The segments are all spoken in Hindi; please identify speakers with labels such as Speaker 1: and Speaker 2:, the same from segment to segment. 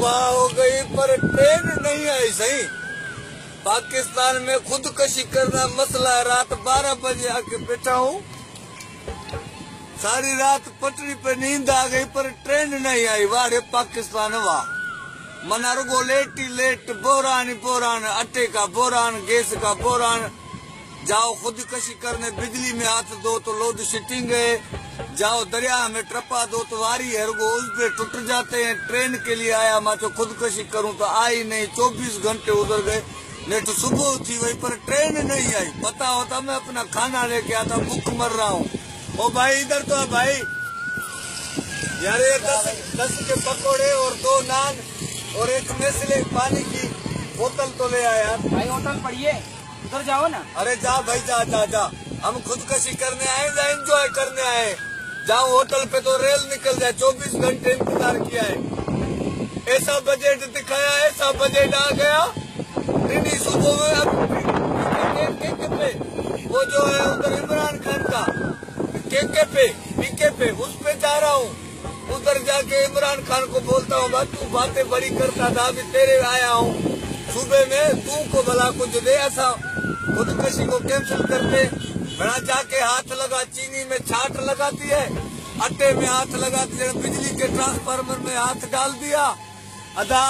Speaker 1: सुबह हो गई पर ट्रेन नहीं आई। सही पाकिस्तान में खुदकशी करना मसला है। रात 12 बजे आके बैठा हूँ, सारी रात पटरी पे नींद आ गई पर ट्रेन नहीं आई। वाह रे पाकिस्तान वाह। मनरगो लेट ही लेट, बोरान ही बोरान, आटे का बोरान, गैस का बोरान। जाओ खुदकशी करने बिजली में हाथ दो तो लोड शेडिंग है। जाओ दरिया में टपा दो तो वारी है, उस पे टूट जाते हैं। ट्रेन के लिए आया मैं तो खुदकशी करूं तो आई नहीं। 24 घंटे उधर गए, नेट सुबह थी वही पर ट्रेन नहीं आई। पता होता मैं अपना खाना लेके आता, भूख मर रहा हूँ। ओ भाई इधर तो है भाई यार, ये 10 के पकौड़े और 2 नान और एक नेस्ले पानी की बोतल तो ले आया यार।
Speaker 2: भाई होटल पढ़िए, उधर जाओ ना।
Speaker 1: अरे जा भाई जा जा जा, हम खुदकशी करने आए या एंजॉय करने आए। जाओ होटल पे तो रेल निकल जाए। 24 घंटे इंतजार किया है, ऐसा बजट दिखाया, ऐसा बजट आ गया। दिल्ली सुबह में पे वो जो है उधर इमरान खान का पीके पे उस पे जा रहा हूँ। उधर जाके इमरान खान को बोलता हूँ भाई तू बातें बड़ी करता था, अभी तेरे आया हूँ सुबह में, तू को भला कुछ दे। ऐसा खुदकशी को कैंसिल करते बड़ा जाके हाथ लगा, चीनी में छाट लगाती है, आटे में हाथ लगाती है, बिजली के ट्रांसफार्मर में हाथ डाल दिया। अदा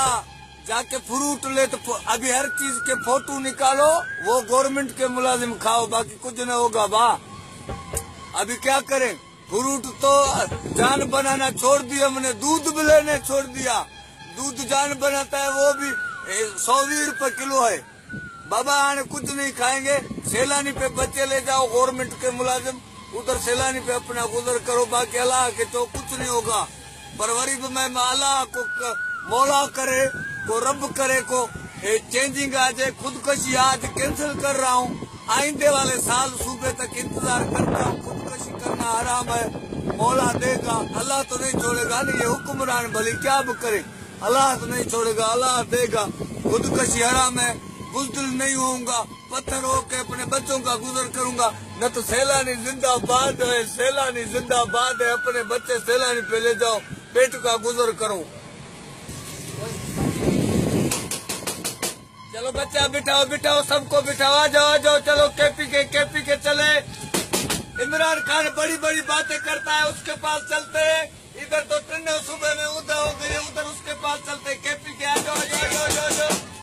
Speaker 1: जाके फ्रूट ले तो अभी हर चीज के फोटो निकालो, वो गवर्नमेंट के मुलाजिम खाओ, बाकी कुछ न होगा। वाह अभी क्या करें, फ्रूट तो जान बनाना छोड़ दिया मैंने, दूध भी लेने छोड़ दिया। दूध जान बनाता है, वो भी 120 रुपए किलो है। बाबा आने कुछ नहीं खाएंगे। सैलानी पे बच्चे ले जाओ, गवर्नमेंट के मुलाजिम उधर सैलानी पे अपना गुजर करो, बाकी अल्लाह के तो कुछ नहीं होगा। परवरी में अल्लाह को मौला करे को रब करे को चेंजिंग आ जाए। खुदकशी आज कैंसिल कर रहा हूँ, आइंदे वाले साल सुबह तक इंतजार करता हूँ। खुदकशी करना हराम है, मौला देगा, अल्लाह तो नहीं छोड़ेगा। नहीं ये हुक्मरान भले क्या भी करे, अल्लाह तो नहीं छोड़ेगा, अल्लाह देगा। खुदकशी हराम है, बुज़दिल नहीं होऊंगा, पत्थर होके अपने बच्चों का गुजर करूंगा। न तो सैलानी जिंदाबाद है, सैलानी जिंदाबाद है। अपने बच्चे सैलानी पे ले जाओ, पेट का गुजर करो। चलो बच्चा बिठाओ बिठाओ, सबको बिठाओ, आ जाओ आ जाओ। चलो केपी के चले। इमरान खान बड़ी बड़ी बातें करता है, उसके पास चलते हैं। इधर तो ठंडे सुबह में उधर हो गई, उधर उसके पास चलते। केपी के आ जाओ आ जाओ आ जाओ।